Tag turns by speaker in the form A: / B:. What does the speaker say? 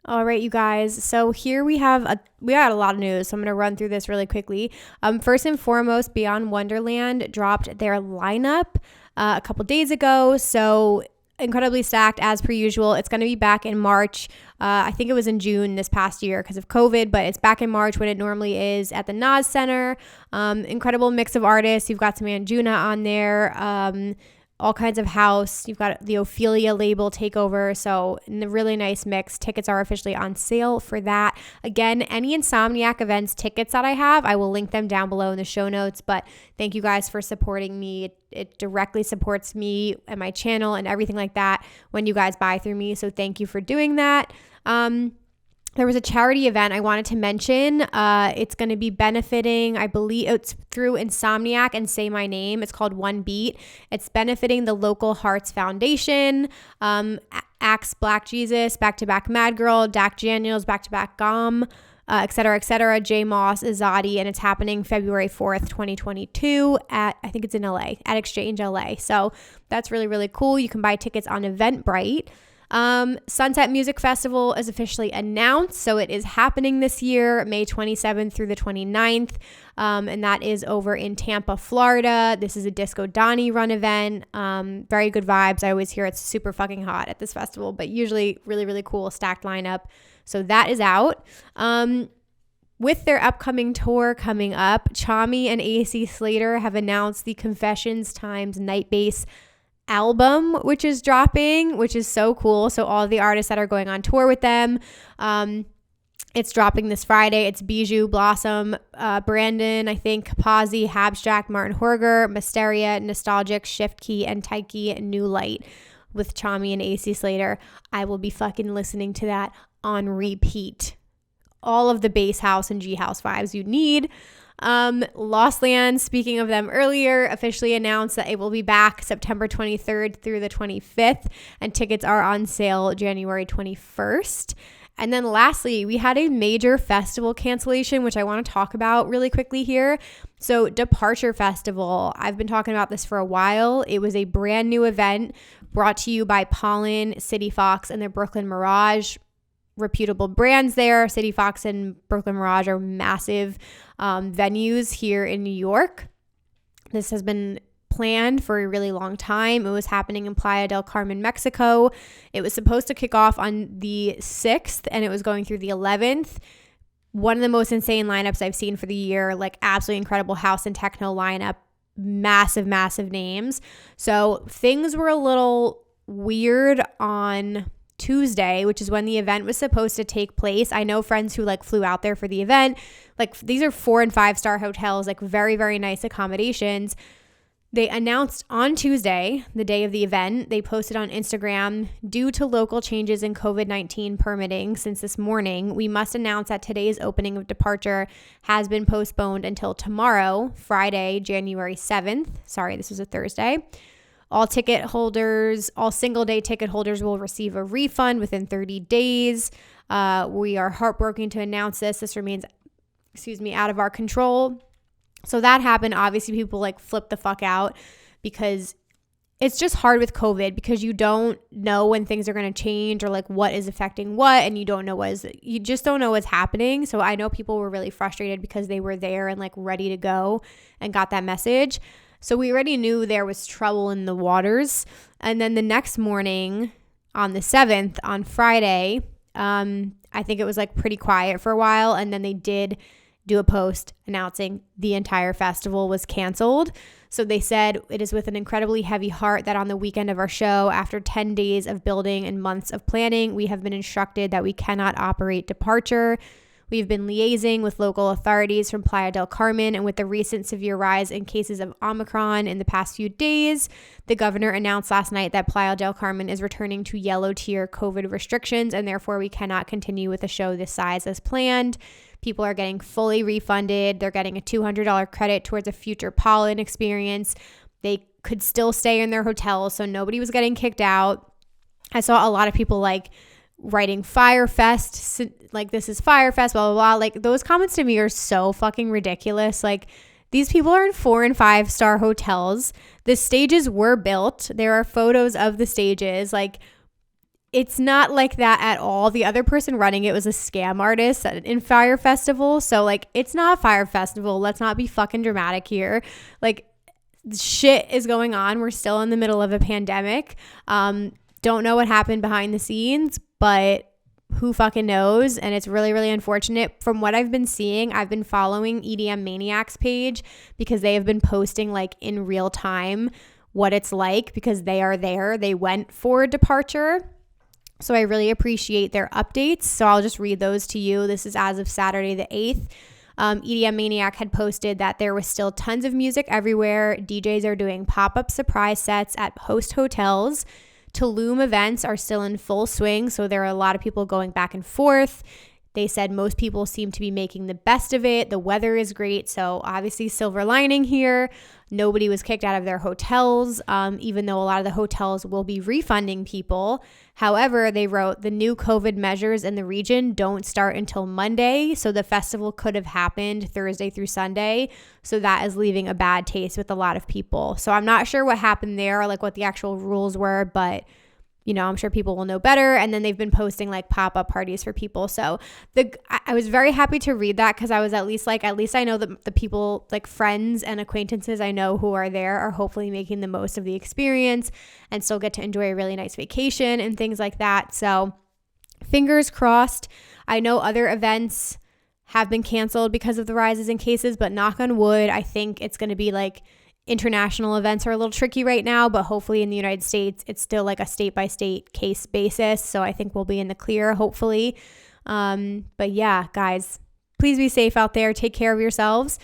A: All right, you guys. So here we got a lot of news. So I'm going to run through this really quickly. First and foremost, Beyond Wonderland dropped their lineup a couple days ago. So incredibly stacked as per usual. It's going to be back in March. I think it was in June this past year because of COVID, but it's back in March when it normally is at the Nas Center. Incredible mix of artists. You've got some Anjuna on there. All kinds of house. You've got the Ophelia label takeover. So a really nice mix. Tickets are officially on sale for that. Again, any Insomniac events tickets that I have, I will link them down below in the show notes. But thank you guys for supporting me. It directly supports me and my channel and everything like that when you guys buy through me. So thank you for doing that. There was a charity event I wanted to mention. It's going to be benefiting, I believe it's through Insomniac and Say My Name. It's called One Beat. It's benefiting the Local Hearts Foundation, Axe Black Jesus, Back to Back Mad Girl, Dak Daniels, Back to Back Gum, et cetera, J Moss, Azadi, and it's happening February 4th, 2022 I think it's in LA, at Exchange LA. So that's really, really cool. You can buy tickets on Eventbrite. Sunset Music Festival is officially announced. So it is happening this year, May 27th through the 29th. And that is over in Tampa, Florida. This is a Disco Donnie run event. Very good vibes. I always hear it's super fucking hot at this festival, but usually really, really cool stacked lineup. So that is out. With their upcoming tour coming up, Chami and AC Slater have announced the Confessions Times Night Bass album, which is dropping, which is so cool. So all the artists that are going on tour with them, it's dropping this Friday. It's Bijou, Blossom, Brandon, I think, Kapazi, Habstract, Martin Horger, Mysteria, Nostalgic, Shift Key, and Taiki, and New Light with Chami and AC Slater. I will be fucking listening to that on repeat. All of the bass house and G house vibes you need. Lost Land, speaking of them earlier, officially announced that it will be back September 23rd through the 25th, and tickets are on sale January 21st. And then lastly, we had a major festival cancellation, which I want to talk about really quickly here. So Departure Festival, I've been talking about this for a while. It was a brand new event brought to you by Pollen, City Fox, and the Brooklyn Mirage. Reputable brands there. City Fox and Brooklyn Mirage are massive venues here in New York. This has been planned for a really long time. It was happening in Playa del Carmen, Mexico. It was supposed to kick off on the 6th and it was going through the 11th. One of the most insane lineups I've seen for the year, like absolutely incredible house and techno lineup, massive names. So things were a little weird on Tuesday, which is when the event was supposed to take place. I know friends who like flew out there for the event. Like these are 4 and 5 star hotels, like very, very nice accommodations. They announced on Tuesday, the day of the event, they posted on Instagram, due to local changes in COVID-19 permitting since this morning, we must announce that today's opening of Departure has been postponed until tomorrow, Friday, January 7th. Sorry, this was a Thursday. All single day ticket holders will receive a refund within 30 days. We are heartbroken to announce this. This remains, out of our control. So that happened. Obviously, people like flip the fuck out because it's just hard with COVID because you don't know when things are going to change or like what is affecting what, and you just don't know what's happening. So I know people were really frustrated because they were there and like ready to go and got that message. So we already knew there was trouble in the waters. And then the next morning on the 7th, on Friday, I think it was like pretty quiet for a while. And then they did do a post announcing the entire festival was canceled. So they said, it is with an incredibly heavy heart that on the weekend of our show, after 10 days of building and months of planning, we have been instructed that we cannot operate Departure. We've been liaising with local authorities from Playa del Carmen, and with the recent severe rise in cases of Omicron in the past few days, the governor announced last night that Playa del Carmen is returning to yellow tier COVID restrictions, and therefore we cannot continue with a show this size as planned. People are getting fully refunded. They're getting a $200 credit towards a future pollen experience. They could still stay in their hotels, so nobody was getting kicked out. I saw a lot of people like writing Firefest, like this is Firefest, blah, blah, blah. Like those comments to me are so fucking ridiculous. Like these people are in 4 and 5 star hotels. The stages were built. There are photos of the stages. Like it's not like that at all. The other person running it was a scam artist in Fire Festival. So like, it's not a Fire Festival. Let's not be fucking dramatic here. Like, shit is going on. We're still in the middle of a pandemic. Don't know what happened behind the scenes, but who fucking knows? And it's really, really unfortunate. From what I've been seeing, I've been following EDM Maniacs page because they have been posting like in real time what it's like, because they are there. They went for a departure. So I really appreciate their updates. So I'll just read those to you. This is as of Saturday the 8th. EDM Maniac had posted that there was still tons of music everywhere. DJs are doing pop-up surprise sets at host hotels. Tulum events are still in full swing, so there are a lot of people going back and forth. They said most people seem to be making the best of it. The weather is great, so obviously silver lining here. Nobody was kicked out of their hotels, even though a lot of the hotels will be refunding people. However, they wrote the new COVID measures in the region don't start until Monday, so the festival could have happened Thursday through Sunday. So that is leaving a bad taste with a lot of people. So I'm not sure what happened there, like what the actual rules were, but you know, I'm sure people will know better. And then they've been posting like pop-up parties for people. So I was very happy to read that, because I was at least I know that the people, like friends and acquaintances I know who are there, are hopefully making the most of the experience and still get to enjoy a really nice vacation and things like that. So fingers crossed. I know other events have been canceled because of the rises in cases, but knock on wood, I think it's going to be like, international events are a little tricky right now, but hopefully in the United States, it's still like a state-by-state case basis. So I think we'll be in the clear, hopefully. But yeah, guys, please be safe out there. Take care of yourselves.